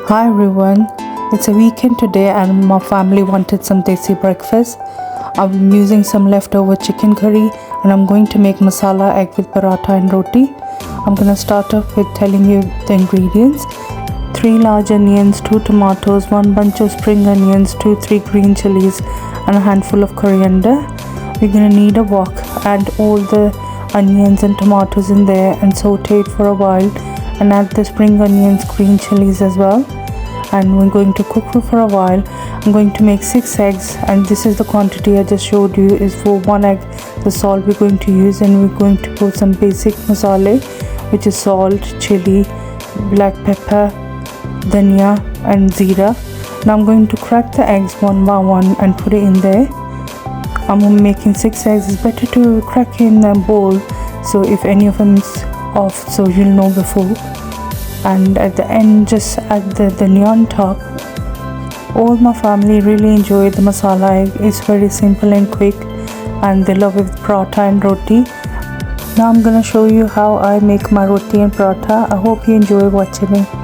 Hi everyone, it's a weekend today and my family wanted some Desi breakfast. I'm using some leftover chicken curry and I'm going to make masala egg with paratha and roti. I'm gonna start off with telling you the ingredients. 3 large onions, 2 tomatoes, 1 bunch of spring onions, 2-3 green chilies and a handful of coriander. We're gonna need a wok. Add all the onions and tomatoes in there and saute it for a while, and add the spring onions, green chilies as well, and we're going to cook it for a while. I'm going to make 6 eggs, and this is the quantity I just showed you is for 1 egg. The salt we're going to use, and we're going to put some basic masala, which is salt, chili, black pepper, dhania and zira. Now I'm going to crack the eggs one by one and put it in there. I'm making 6 eggs. It's better to crack in a bowl, so if any of them is off, so you'll know before. And at the end, just add the dhania on top. All my family really enjoy the masala egg. It's very simple and quick, and they love it with paratha and roti. Now I'm gonna show you how I make my roti and paratha. I hope you enjoy watching it.